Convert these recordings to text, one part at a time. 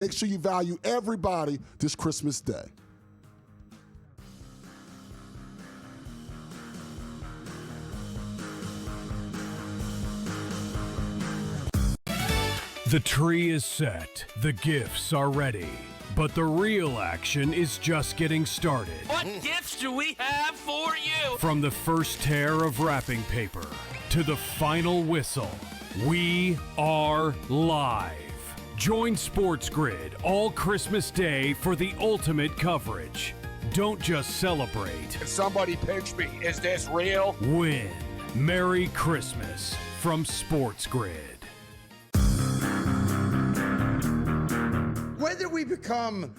Make sure you value everybody this Christmas Day. The tree is set, the gifts are ready, but the real action is just getting started. What gifts do we have for you? From the first tear of wrapping paper to the final whistle, we are live. Join SportsGrid all Christmas Day for the ultimate coverage. Don't just celebrate. Somebody pinch me. Is this real? Win. Merry Christmas from SportsGrid. When did we become,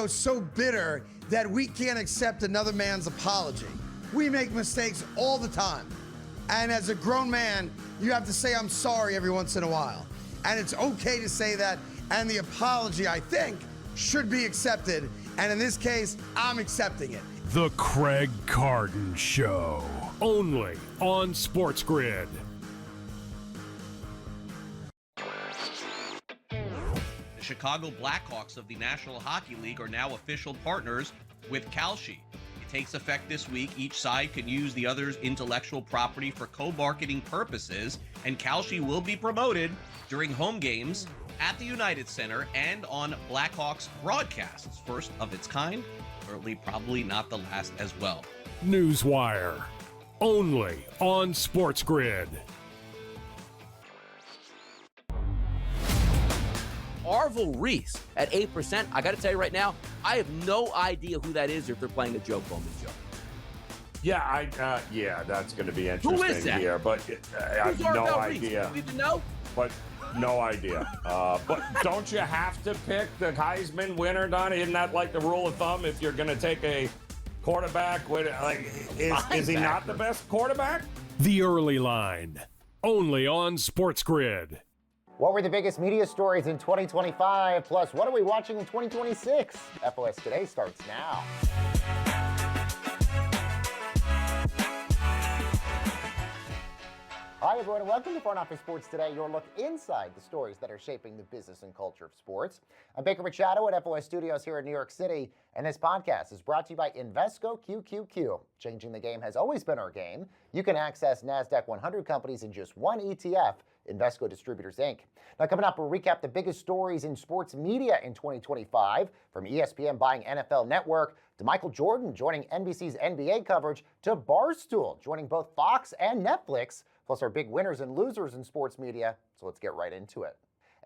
so bitter that we can't accept another man's apology? We make mistakes all the time. And as a grown man, you have to say, I'm sorry every once in a while. And it's okay to say that. And the apology, I think, should be accepted. And in this case, I'm accepting it. The Craig Carden Show. Only on SportsGrid. The Chicago Blackhawks of the National Hockey League are now official partners with Kalshi. It takes effect this week. Each side can use the other's intellectual property for co-marketing purposes, and Kalshi will be promoted during home games at the United Center and on Blackhawks broadcasts. First of its kind, certainly probably not the last as well. Newswire. Only on SportsGrid. Arvel Reese at 8%. I got to tell you right now, I have no idea who that is or if they're playing a joke on the joke. Yeah, that's going to be interesting Who is that? here, but I have no idea. Do you even know? But no idea. But don't you have to pick the Heisman winner, Don? Isn't that like the rule of thumb if you're going to take a quarterback? Is he not the best quarterback? The Early Line. Only on SportsGrid. What were the biggest media stories in 2025? Plus, what are we watching in 2026? FOS Today starts now. Hi, everyone, and welcome to Front Office Sports Today, your look inside the stories that are shaping the business and culture of sports. I'm Baker Machado at FOS Studios here in New York City, and this podcast is brought to you by Invesco QQQ. Changing the game has always been our game. You can access NASDAQ 100 companies in just one ETF, Invesco Distributors, Inc. Now, coming up, we'll recap the biggest stories in sports media in 2025, from ESPN buying NFL Network, to Michael Jordan joining NBC's NBA coverage, to Barstool joining both Fox and Netflix, plus our big winners and losers in sports media. So let's get right into it.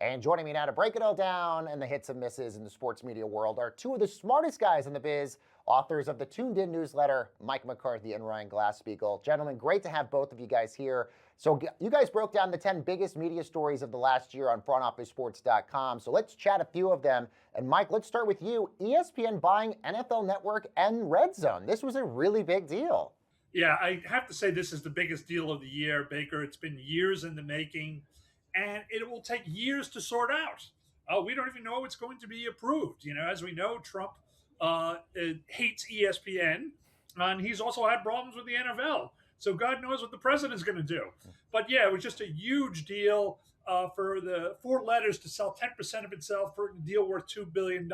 And joining me now to break it all down and the hits and misses in the sports media world are two of the smartest guys in the biz, authors of the Tuned In newsletter, Mike McCarthy and Ryan Glass-Steagall. Gentlemen, great to have both of you guys here. So you guys broke down the 10 biggest media stories of the last year on frontofficesports.com. So let's chat a few of them. And Mike, let's start with you. ESPN buying NFL Network and Red Zone. This was a really big deal. Yeah, I have to say this is the biggest deal of the year, Baker. It's been years in the making, and it will take years to sort out. We don't even know it's going to be approved. As we know, Trump hates ESPN, and he's also had problems with the NFL. So God knows what the president's going to do. But yeah, it was just a huge deal for the four letters to sell 10% of itself for a deal worth $2 billion.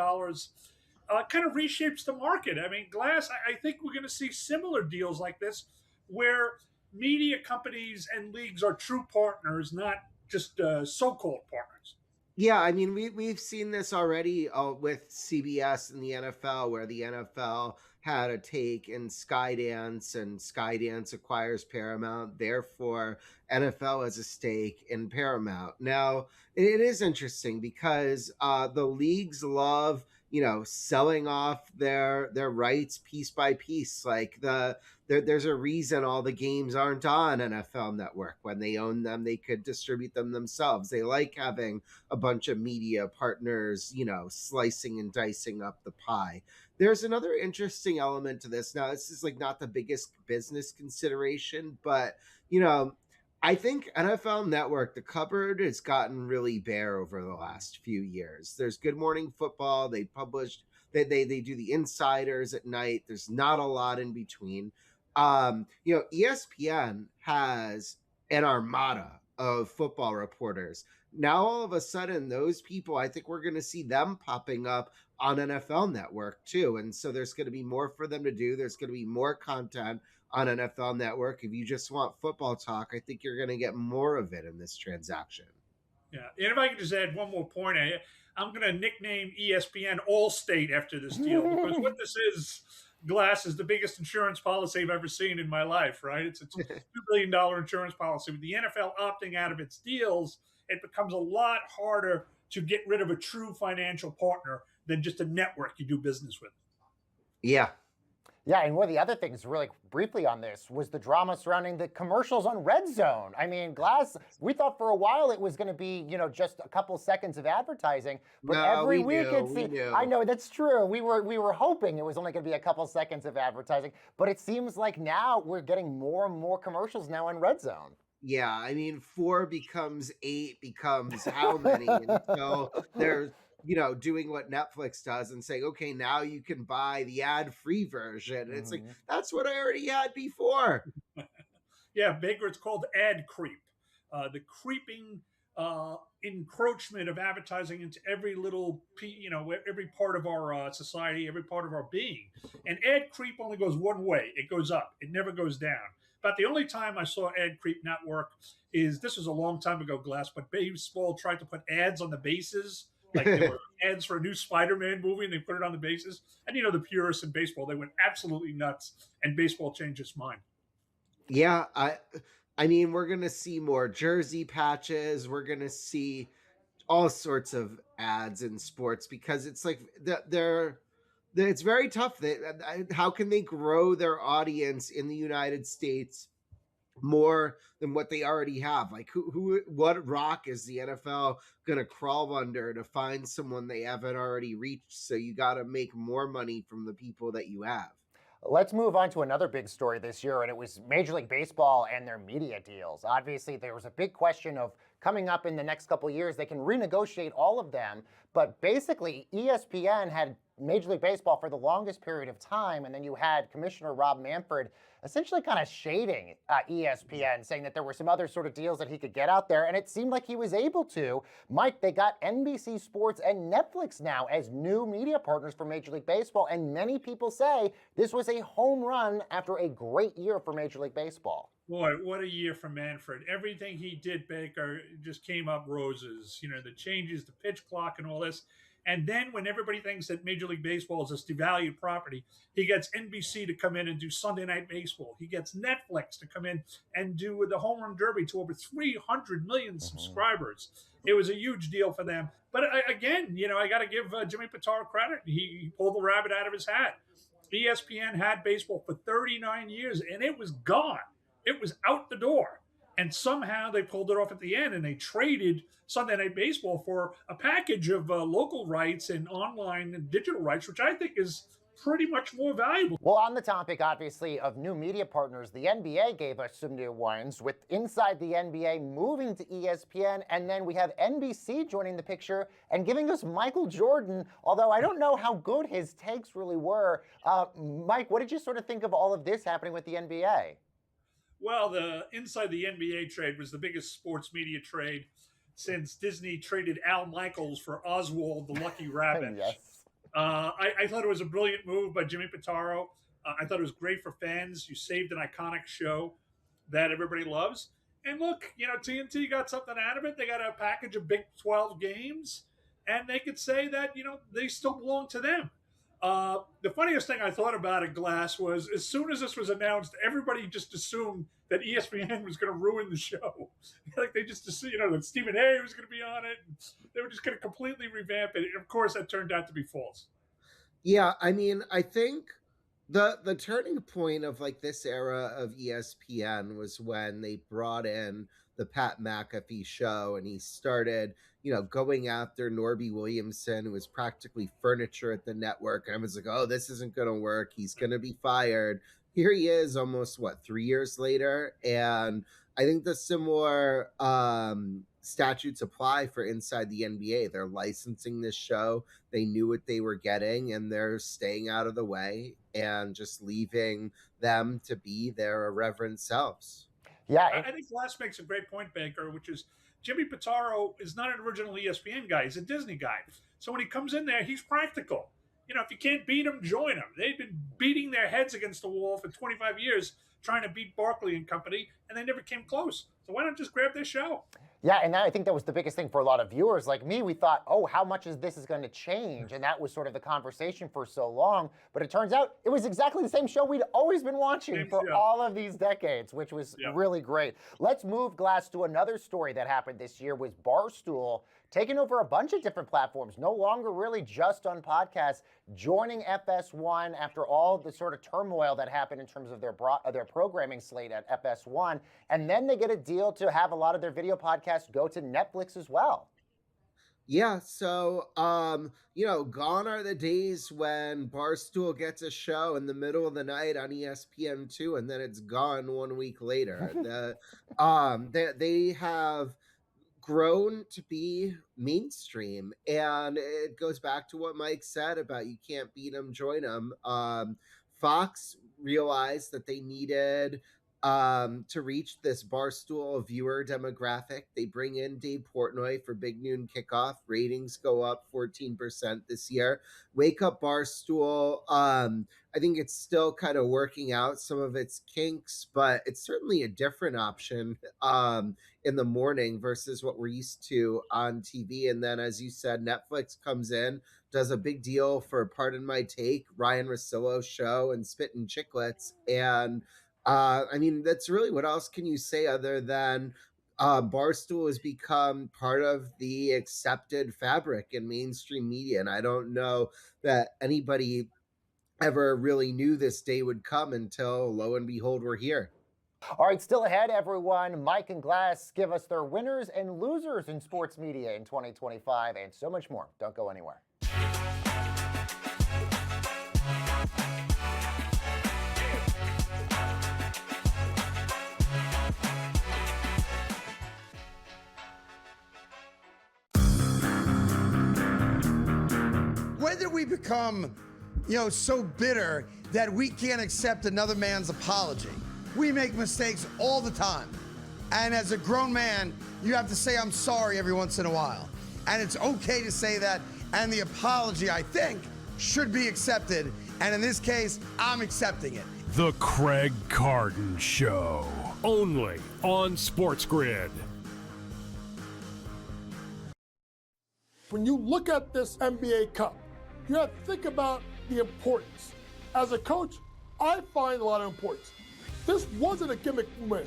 Kind of reshapes the market. I mean, Glass, I think we're going to see similar deals like this where media companies and leagues are true partners, not just so-called partners. Yeah, I mean, we've seen this already with CBS and the NFL, where the NFL had a take in Skydance, and Skydance acquires Paramount. Therefore, NFL has a stake in Paramount. Now, it is interesting because the leagues love, selling off their rights piece by piece. Like there's a reason all the games aren't on NFL Network. When they own them, they could distribute them themselves. They like having a bunch of media partners, slicing and dicing up the pie. There's another interesting element to this. Now, this is not the biggest business consideration, but, I think NFL Network, the cupboard has gotten really bare over the last few years. There's Good Morning Football. They do the insiders at night. There's not a lot in between. ESPN has an armada of football reporters. Now, all of a sudden, those people, I think we're going to see them popping up on NFL Network too. And so there's going to be more for them to do. There's going to be more content on NFL Network. If you just want football talk, I think you're going to get more of it in this transaction. Yeah, and if I could just add one more point, I'm going to nickname ESPN Allstate after this deal because what this is, Glass, is the biggest insurance policy I've ever seen in my life. Right? It's a $2 billion insurance policy. With the NFL opting out of its deals, it becomes a lot harder to get rid of a true financial partner than just a network you do business with. Yeah. Yeah, and one of the other things, really briefly on this, was the drama surrounding the commercials on Red Zone. I mean, Glass, we thought for a while it was going to be, just a couple seconds of advertising, but every week it seems. I know that's true. We were hoping it was only going to be a couple seconds of advertising, but it seems like now we're getting more and more commercials now on Red Zone. Yeah, I mean, 4 becomes 8 becomes how many? And so there's doing what Netflix does and saying, okay, now you can buy the ad-free version. And it's like, that's what I already had before. Yeah, Baker, it's called ad creep. The creeping encroachment of advertising into every little, every part of our society, every part of our being. And ad creep only goes one way. It goes up. It never goes down. But the only time I saw ad creep not work this was a long time ago, Glass, but baseball tried to put ads on the bases. Like there were ads for a new Spider-Man movie, and they put it on the bases. And the purists in baseball, they went absolutely nuts, and baseball changed its mind. Yeah, I mean, we're gonna see more jersey patches. We're gonna see all sorts of ads in sports because it's like it's very tough. How can they grow their audience in the United States more than what they already have? Like what rock is the NFL gonna crawl under to find someone they haven't already reached? So you got to make more money from the people that you have. Let's move on to another big story this year, and it was Major League Baseball and their media deals. Obviously, there was a big question of coming up in the next couple of years. They can renegotiate all of them, but basically ESPN had Major League Baseball for the longest period of time, and then you had Commissioner Rob Manfred essentially kind of shading ESPN, saying that there were some other sort of deals that he could get out there, and it seemed like he was able to. Mike, they got NBC Sports and Netflix now as new media partners for Major League Baseball, and many people say this was a home run after a great year for Major League Baseball. Boy, what a year for Manfred. Everything he did, Baker, just came up roses. The changes, the pitch clock and all this. And then when everybody thinks that Major League Baseball is this devalued property, he gets NBC to come in and do Sunday Night Baseball. He gets Netflix to come in and do the Home Run Derby to over 300 million subscribers. It was a huge deal for them. But again, I got to give Jimmy Pitaro credit. He pulled the rabbit out of his hat. ESPN had baseball for 39 years, and it was gone. It was out the door. And somehow they pulled it off at the end, and they traded Sunday Night Baseball for a package of local rights and online and digital rights, which I think is pretty much more valuable. Well, on the topic, obviously, of new media partners, the NBA gave us some new ones, with Inside the NBA moving to ESPN, and then we have NBC joining the picture and giving us Michael Jordan, although I don't know how good his takes really were. Mike, what did you sort of think of all of this happening with the NBA? Well, the Inside the NBA trade was the biggest sports media trade since Disney traded Al Michaels for Oswald the Lucky Rabbit. Yes. I thought it was a brilliant move by Jimmy Pitaro. I thought it was great for fans. You saved an iconic show that everybody loves. And look, TNT got something out of it. They got a package of Big 12 games, and they could say that, they still belong to them. The funniest thing I thought about at Glass was as soon as this was announced, everybody just assumed that ESPN was going to ruin the show. Like they just assumed, that Stephen A was going to be on it. They were just going to completely revamp it. And of course, that turned out to be false. Yeah, I mean, I think the turning point of like this era of ESPN was when they brought in the Pat McAfee show, and he started, going after Norby Williamson, who was practically furniture at the network. And I was like, oh, this isn't going to work. He's going to be fired. Here he is almost, 3 years later. And I think the similar statutes apply for Inside the NBA. They're licensing this show. They knew what they were getting, and they're staying out of the way and just leaving them to be their irreverent selves. Yeah, I think Glass makes a great point, Baker, which is Jimmy Pitaro is not an original ESPN guy. He's a Disney guy. So when he comes in there, he's practical. If you can't beat them, join them. They've been beating their heads against the wall for 25 years trying to beat Barkley and company, and they never came close. So why not just grab their show? Yeah, and I think that was the biggest thing for a lot of viewers like me. We thought, oh, how much is this going to change? And that was sort of the conversation for so long. But it turns out it was exactly the same show we'd always been watching for all of these decades, which was really great. Let's move, Glass, to another story that happened this year was Barstool taking over a bunch of different platforms, no longer really just on podcasts, joining FS1 after all the sort of turmoil that happened in terms of their programming slate at FS1. And then they get a deal to have a lot of their video podcasts go to Netflix as well. Yeah, so, gone are the days when Barstool gets a show in the middle of the night on ESPN2 and then it's gone 1 week later. They have grown to be mainstream, and it goes back to what Mike said about you can't beat them, join them. Fox realized that they needed to reach this Barstool viewer demographic. They bring in Dave Portnoy for Big Noon Kickoff. Ratings go up 14% this year. Wake Up Barstool. I think it's still kind of working out some of its kinks, but it's certainly a different option in the morning versus what we're used to on TV. And then, as you said, Netflix comes in, does a big deal for Pardon My Take, Ryan Russillo's show, and Spittin' Chicklets. And that's really, what else can you say other than Barstool has become part of the accepted fabric in mainstream media. And I don't know that anybody ever really knew this day would come until, lo and behold, we're here. All right, still ahead, everyone. Mike and Glass give us their winners and losers in sports media in 2025 and so much more. Don't go anywhere. When did we become, so bitter that we can't accept another man's apology? We make mistakes all the time. And as a grown man, you have to say, I'm sorry every once in a while. And it's okay to say that. And the apology, I think, should be accepted. And in this case, I'm accepting it. The Craig Carden Show, only on SportsGrid. When you look at this NBA Cup, you have to think about the importance. As a coach, I find a lot of importance. This wasn't a gimmick win.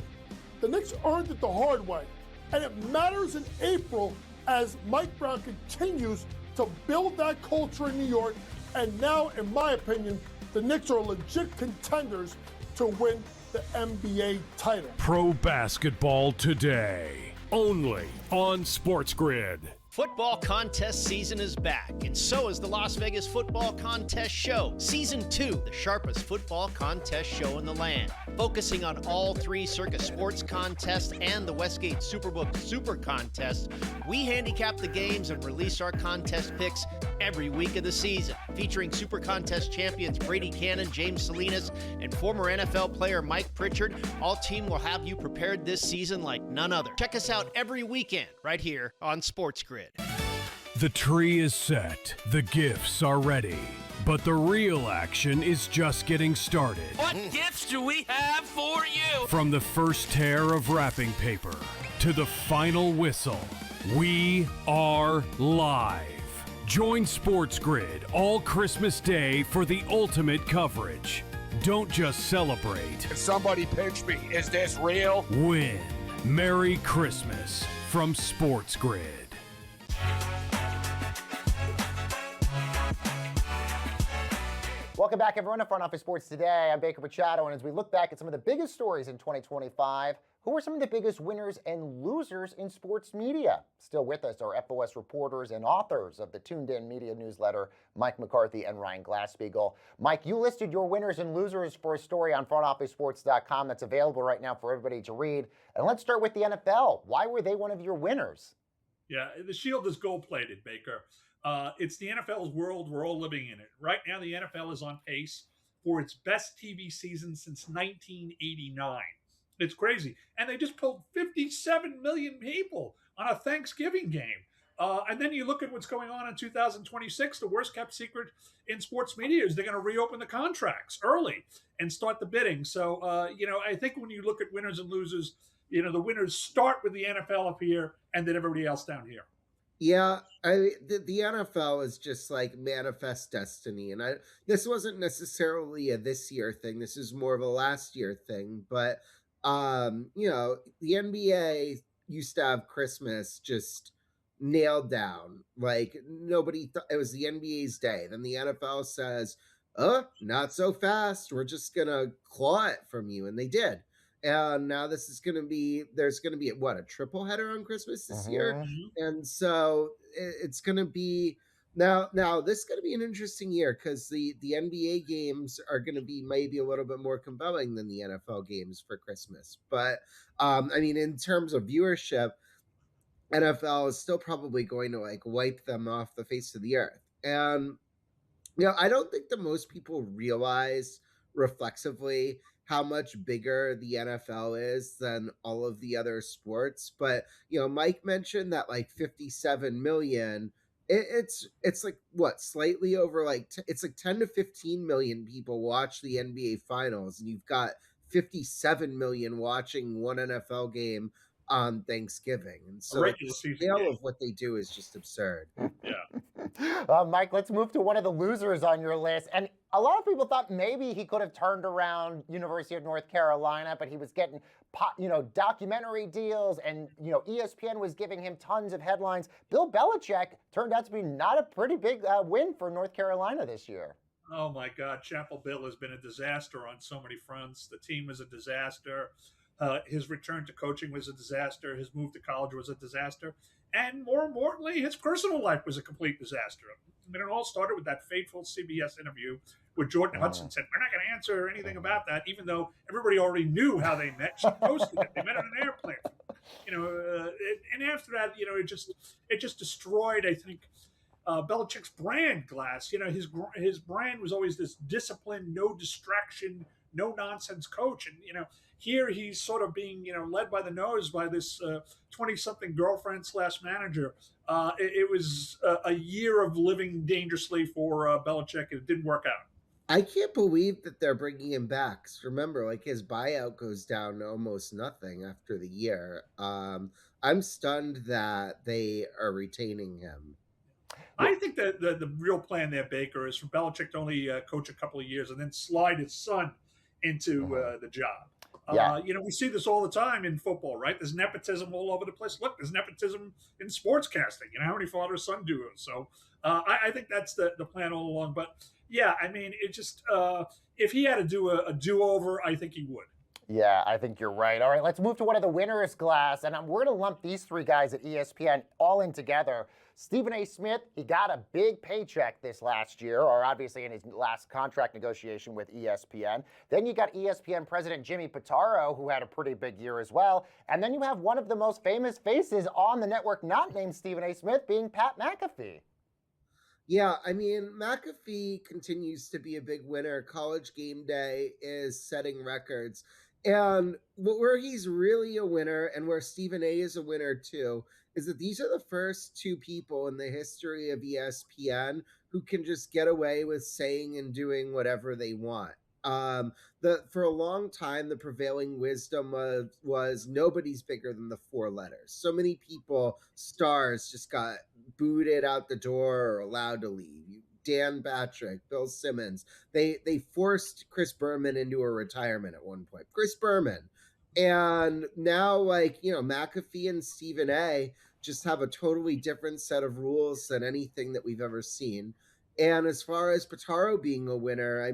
The Knicks earned it the hard way, and it matters in April as Mike Brown continues to build that culture in New York, and now, in my opinion, the Knicks are legit contenders to win the NBA title. Pro basketball today, only on SportsGrid. Football contest season is back, and so is the Las Vegas Football Contest Show, Season 2, the sharpest football contest show in the land. Focusing on all three Circus Sports contests and the Westgate Superbook Super Contest, we handicap the games and release our contest picks every week of the season. Featuring Super Contest champions Brady Cannon, James Salinas, and former NFL player Mike Pritchard, all team will have you prepared this season like none other. Check us out every weekend right here on SportsGrid. The tree is set, the gifts are ready, but the real action is just getting started. What gifts do we have for you? From the first tear of wrapping paper to the final whistle, we are live. Join SportsGrid all Christmas Day for the ultimate coverage. Don't just celebrate. Somebody pitch me. Is this real? Win. Merry Christmas from SportsGrid. Welcome back, everyone, to Front Office Sports Today. I'm Baker Machado, and as we look back at some of the biggest stories in 2025, who are some of the biggest winners and losers in sports media? Still with us are FOS reporters and authors of the Tuned In Media newsletter, Mike McCarthy and Ryan Glasspiegel. Mike, you listed your winners and losers for a story on frontofficesports.com that's available right now for everybody to read. And let's start with the NFL. Why were they one of your winners? Yeah, the shield is gold-plated, Baker. It's the NFL's world. We're all living in it. Right now, the NFL is on pace for its best TV season since 1989. It's crazy. And they just pulled 57 million people on a Thanksgiving game. And then you look at what's going on in 2026. The worst kept secret in sports media is they're going to reopen the contracts early and start the bidding. So, I think when you look at winners and losers, the winners start with the NFL up here and then everybody else down here. Yeah, the NFL is just like manifest destiny, and this wasn't necessarily a this year thing. This is more of a last year thing, but the NBA used to have Christmas just nailed down. Like nobody thought it was the NBA's day. Then the NFL says, not so fast. We're just gonna claw it from you," and they did. And now there's going to be a triple header on Christmas this year. And so it's going to be now this is going to be an interesting year because the NBA games are going to be maybe a little bit more compelling than the NFL games for Christmas. But in terms of viewership, NFL is still probably going to like wipe them off the face of the earth. And I don't think that most people realize reflexively how much bigger the NFL is than all of the other sports. But, Mike mentioned that like 57 million, it's like what, slightly over it's like 10 to 15 million people watch the NBA finals, and you've got 57 million watching one NFL game on Thanksgiving. And so the scale of what they do is just absurd. Yeah. Mike, let's move to one of the losers on your list. And a lot of people thought maybe he could have turned around University of North Carolina, but he was getting, documentary deals, and, ESPN was giving him tons of headlines. Bill Belichick turned out to be not a pretty big win for North Carolina this year. Oh, my God. Chapel Bill has been a disaster on so many fronts. The team is a disaster. His return to coaching was a disaster. His move to college was a disaster. And more importantly, his personal life was a complete disaster. I mean, it all started with that fateful CBS interview where Jordan Hudson said, "We're not going to answer anything about that," even though everybody already knew how they met. She posted it. They met on an airplane. And after that, it just destroyed, I think, Belichick's brand glass. His brand was always this disciplined, no distraction, no nonsense coach. And, here he's sort of being, led by the nose by this 20-something girlfriend / manager. It was a year of living dangerously for Belichick. It didn't work out. I can't believe that they're bringing him back. Remember, like his buyout goes down to almost nothing after the year. I'm stunned that they are retaining him. I think that the real plan there, Baker, is for Belichick to only coach a couple of years and then slide his son into the job. We see this all the time in football, right? There's nepotism all over the place. Look, there's nepotism in sportscasting. How many father-son duos? So I think that's the plan all along. But yeah, it just if he had to do a do-over, I think he would. Yeah, I think you're right. All right, let's move to one of the winners' glass. And we're going to lump these three guys at ESPN all in together. Stephen A. Smith, he got a big paycheck this last year, or obviously in his last contract negotiation with ESPN. Then you got ESPN president Jimmy Pitaro, who had a pretty big year as well. And then you have one of the most famous faces on the network not named Stephen A. Smith being Pat McAfee. Yeah, McAfee continues to be a big winner. College Game Day is setting records. And where he's really a winner and where Stephen A. is a winner too is that these are the first two people in the history of ESPN who can just get away with saying and doing whatever they want. For a long time, the prevailing wisdom was nobody's bigger than the four letters. So many people, stars, just got booted out the door or allowed to leave. Dan Patrick, Bill Simmons, they forced Chris Berman into a retirement at one point. Chris Berman. And now, McAfee and Stephen A. just have a totally different set of rules than anything that we've ever seen. And as far as Pitaro being a winner,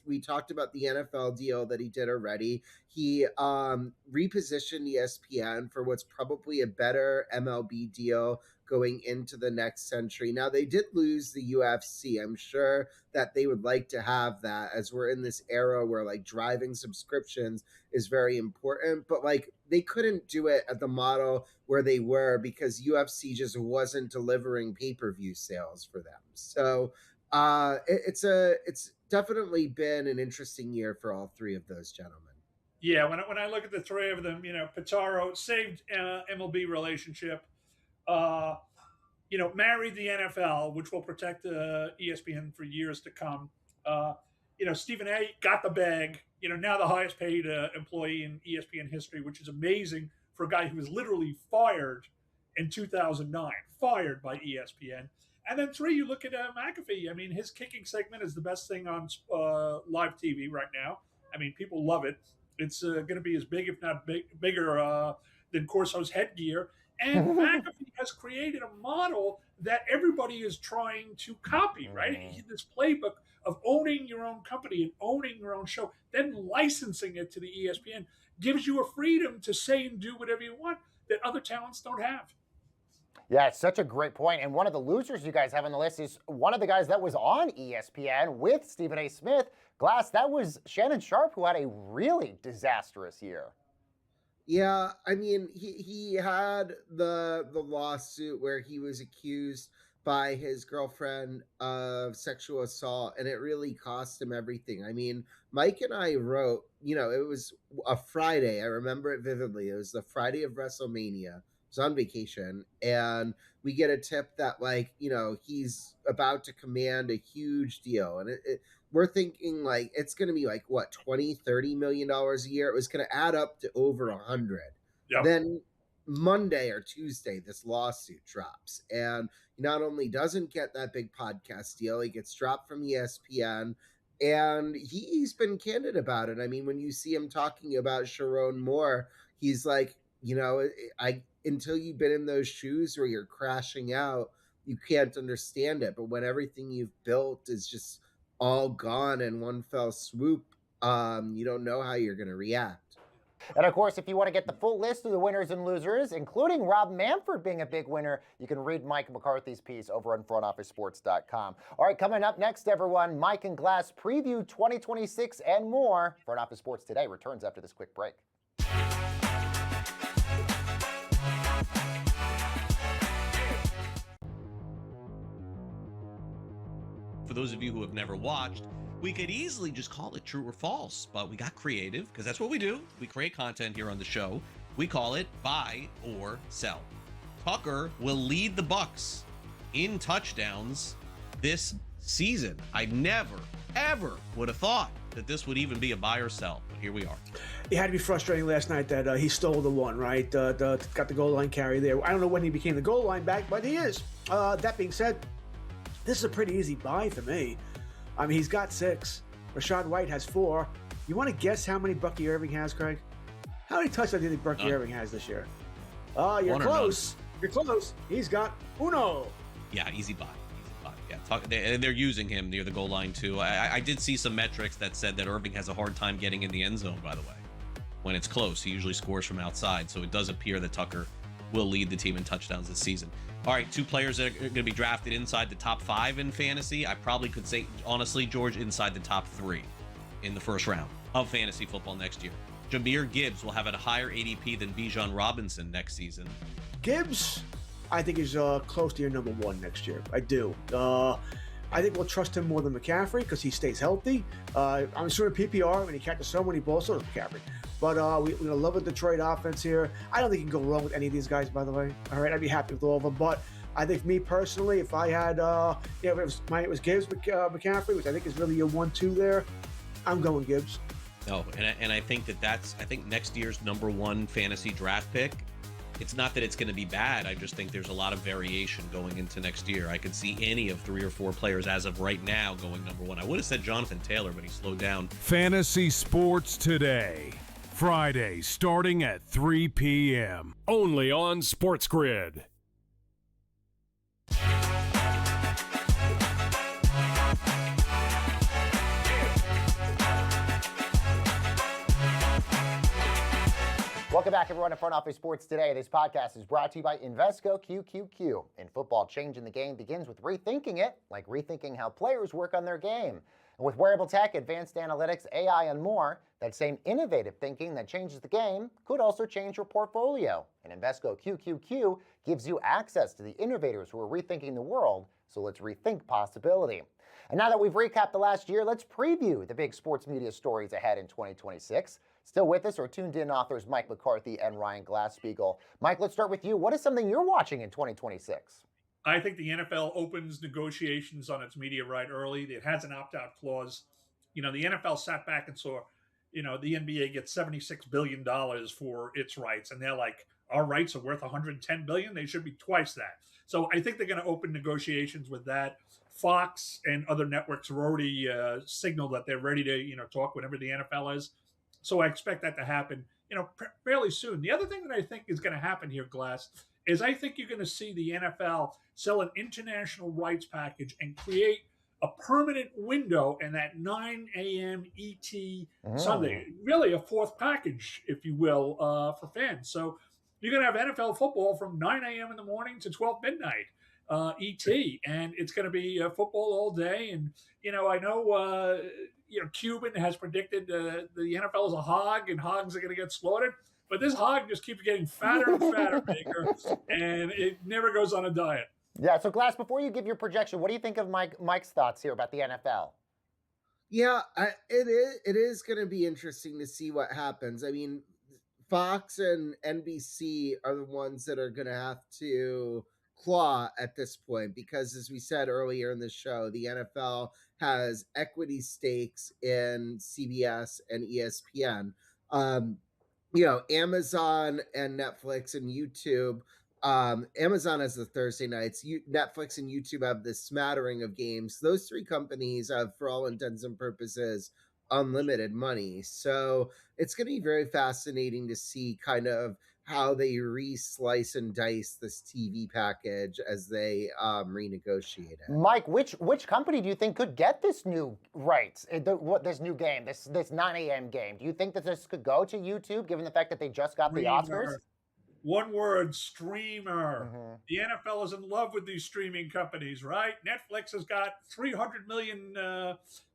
we talked about the NFL deal that he did already. He repositioned ESPN for what's probably a better MLB deal going into the next century. Now, they did lose the UFC. I'm sure that they would like to have that, as we're in this era where driving subscriptions is very important, but they couldn't do it at the model where they were because UFC just wasn't delivering pay-per-view sales for them. So it's definitely been an interesting year for all three of those gentlemen. Yeah, when I look at the three of them, Pitaro saved MLB relationship, uh, married the NFL, which will protect ESPN for years to come. Uh, Stephen A. got the bag. Now the highest paid employee in ESPN history, which is amazing for a guy who was literally fired in 2009, fired by ESPN. And then three, you look at McAfee. I mean, his kicking segment is the best thing on live TV right now. I mean, people love it. It's going to be as big, if not bigger, than Corso's headgear. And McAfee has created a model that everybody is trying to copy, right? This playbook of owning your own company and owning your own show, then licensing it to the ESPN gives you a freedom to say and do whatever you want that other talents don't have. Yeah, it's such a great point. And one of the losers you guys have on the list is one of the guys that was on ESPN with Stephen A. Smith. Glass, that was Shannon Sharpe, who had a really disastrous year. Yeah, I mean, he had the lawsuit where he was accused by his girlfriend of sexual assault, and it really cost him everything. I mean, Mike and I wrote, it was a Friday. I remember it vividly. It was the Friday of WrestleMania. I was on vacation, and we get a tip that, he's about to command a huge deal. And we're thinking, it's going to be what, $20-30 million a year? It was going to add up to over 100. Yep. Then Monday or Tuesday, this lawsuit drops. And he not only doesn't get that big podcast deal, he gets dropped from ESPN. And he's been candid about it. I mean, when you see him talking about Sharon Moore, he's like, until you've been in those shoes where you're crashing out, you can't understand it. But when everything you've built is just all gone in one fell swoop, you don't know how you're going to react. And of course, if you want to get the full list of the winners and losers, including Rob Manfred being a big winner, you can read Mike McCarthy's piece over on frontofficesports.com. All right, coming up next, everyone, Mike and Glass preview 2026 and more. Front Office Sports Today returns after this quick break. For those of you who have never watched, we could easily just call it true or false, but we got creative because that's what we do. We create content here on the show. We call it buy or sell. Tucker will lead the Bucks in touchdowns this season. I never, ever would have thought that this would even be a buy or sell, but here we are. It had to be frustrating last night that he stole the one, right? Got the goal line carry there. I don't know when he became the goal line back, but he is. That being said, this is a pretty easy buy for me. I mean, he's got 6. Rashad White has 4. You want to guess how many Bucky Irving has, Craig? How many touchdowns do you think Bucky Irving has this year? You're close. You're close. He's got 1. Yeah, easy buy. Yeah, they're using him near the goal line, too. I did see some metrics that said that Irving has a hard time getting in the end zone, by the way. When it's close, he usually scores from outside, so it does appear that Tucker will lead the team in touchdowns this season. All right, 2 players that are going to be drafted inside the top 5 in fantasy. I probably could say, honestly, George, inside the top 3 in the first round of fantasy football next year. Jahmyr Gibbs will have a higher ADP than Bijan Robinson next season. Gibbs, I think, is close to your number 1 next year. I do. I think we'll trust him more than McCaffrey because he stays healthy. I'm sure in PPR, when he catches so many balls, so does McCaffrey. But we love the Detroit offense here. I don't think you can go wrong with any of these guys, by the way. All right, I'd be happy with all of them. But I think me personally, if I had, it was Gibbs, McCaffrey, which I think is really your 1-2 there, I'm going Gibbs. No, and I think I think next year's number 1 fantasy draft pick, it's not that it's going to be bad. I just think there's a lot of variation going into next year. I could see any of 3 or 4 players as of right now going number 1. I would have said Jonathan Taylor, but he slowed down. Fantasy Sports Today. Friday, starting at 3 p.m. Only on SportsGrid. Welcome back, everyone, to Front Office Sports Today. This podcast is brought to you by Invesco QQQ. In football, changing the game begins with rethinking it, like rethinking how players work on their game. And with wearable tech, advanced analytics, AI, and more, that same innovative thinking that changes the game could also change your portfolio. And Invesco QQQ gives you access to the innovators who are rethinking the world, so let's rethink possibility. And now that we've recapped the last year, let's preview the big sports media stories ahead in 2026. Still with us are tuned-in authors Mike McCarthy and Ryan Glass-Steagall. Mike, let's start with you. What is something you're watching in 2026? I think the NFL opens negotiations on its media right early. It has an opt-out clause. The NFL sat back and saw, the NBA gets $76 billion for its rights. And they're like, our rights are worth $110 billion. They should be twice that. So I think they're going to open negotiations with that. Fox and other networks have already signaled that they're ready to, talk whenever the NFL is. So I expect that to happen, fairly soon. The other thing that I think is going to happen here, Glass, is I think you're going to see the NFL sell an international rights package and create a permanent window in that 9 a.m. ET Sunday. Really a fourth package, if you will, for fans. So you're going to have NFL football from 9 a.m. in the morning to 12 midnight ET. And it's going to be football all day. And, I know, Cuban has predicted the NFL is a hog and hogs are going to get slaughtered. But this hog just keeps getting fatter and fatter, Baker, and it never goes on a diet. Yeah, so Glass, before you give your projection, what do you think of Mike's thoughts here about the NFL? Yeah, it is going to be interesting to see what happens. I mean, Fox and NBC are the ones that are going to have to claw at this point because, as we said earlier in the show, the NFL has equity stakes in CBS and ESPN. Amazon and Netflix and YouTube. Amazon has the Thursday nights. Netflix and YouTube have this smattering of games. Those three companies have, for all intents and purposes, unlimited money. So it's going to be very fascinating to see kind of how they re-slice and dice this TV package as they renegotiate it. Mike, which company do you think could get this new rights, this new game, this 9 a.m. game? Do you think that this could go to YouTube, given the fact that they just got the Oscars? One word, streamer. The NFL is in love with these streaming companies, right? Netflix has got 300 million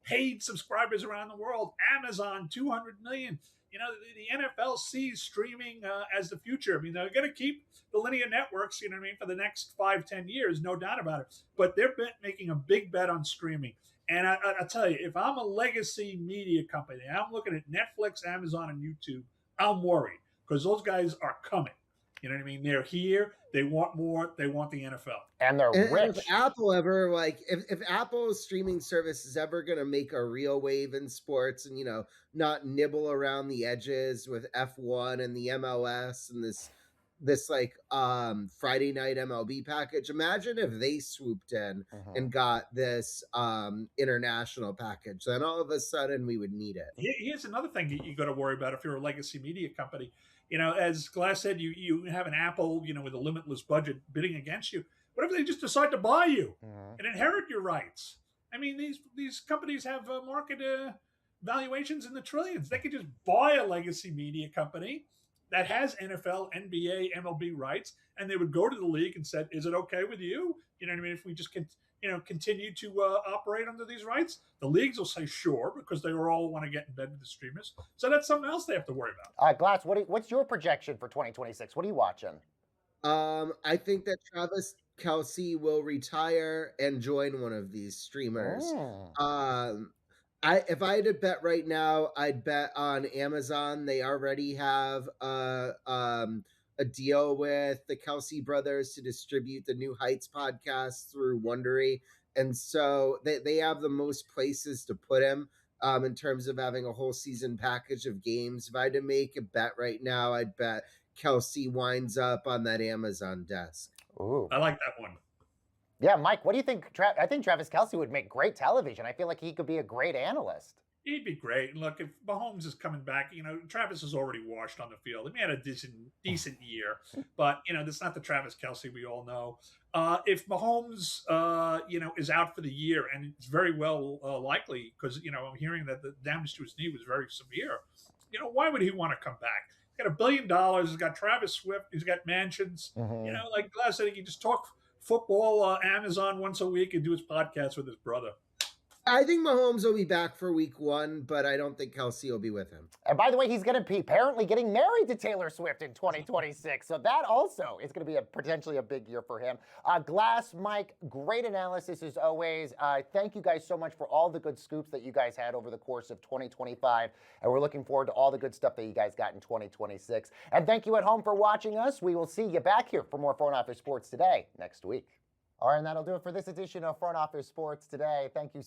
paid subscribers around the world. Amazon, 200 million. The NFL sees streaming as the future. I mean, they're going to keep the linear networks, for the next 5-10 years, no doubt about it. But they're making a big bet on streaming. And I'll tell you, if I'm a legacy media company, I'm looking at Netflix, Amazon, and YouTube, I'm worried because those guys are coming. You know what I mean? They're here. They want more. They want the NFL. And they're rich. If Apple ever, if Apple's streaming service is ever going to make a real wave in sports and, not nibble around the edges with F1 and the MLS and this Friday night MLB package, imagine if they swooped in and got this international package. Then all of a sudden we would need it. Here's another thing you got to worry about if you're a legacy media company. As Glass said, you have an Apple, with a limitless budget bidding against you. What if they just decide to buy you and inherit your rights? I mean, these companies have market valuations in the trillions. They could just buy a legacy media company that has NFL, NBA, MLB rights, and they would go to the league and said, "Is it okay with you? You know what I mean? If we just continue to operate under these rights," the leagues will say sure because they all want to get in bed with the streamers. So that's something else they have to worry about. Glass, what's your projection for 2026? What are you watching? I think that Travis Kelce will retire and join one of these streamers. If I had to bet right now, I'd bet on Amazon. They already have a deal with the Kelce brothers to distribute the New Heights podcast through Wondery. And so they have the most places to put him in terms of having a whole season package of games. If I had to make a bet right now, I'd bet Kelce winds up on that Amazon desk. Ooh. I like that one. Yeah, Mike, what do you think? I think Travis Kelce would make great television. I feel like he could be a great analyst. He'd be great. And look, if Mahomes is coming back, Travis is already washed on the field. He had a decent year, but that's not the Travis Kelce we all know. If Mahomes, is out for the year, and it's very well likely because I'm hearing that the damage to his knee was very severe. Why would he want to come back? He's got $1 billion. He's got Travis Swift. He's got mansions. Like Glass said, he can just talk football, Amazon once a week, and do his podcast with his brother. I think Mahomes will be back for week 1, but I don't think Kelsey will be with him. And by the way, he's going to be apparently getting married to Taylor Swift in 2026. So that also is going to be potentially a big year for him. Glass Mike, great analysis as always. Thank you guys so much for all the good scoops that you guys had over the course of 2025. And we're looking forward to all the good stuff that you guys got in 2026. And thank you at home for watching us. We will see you back here for more Front Office Sports Today next week. All right, and that'll do it for this edition of Front Office Sports Today. Thank you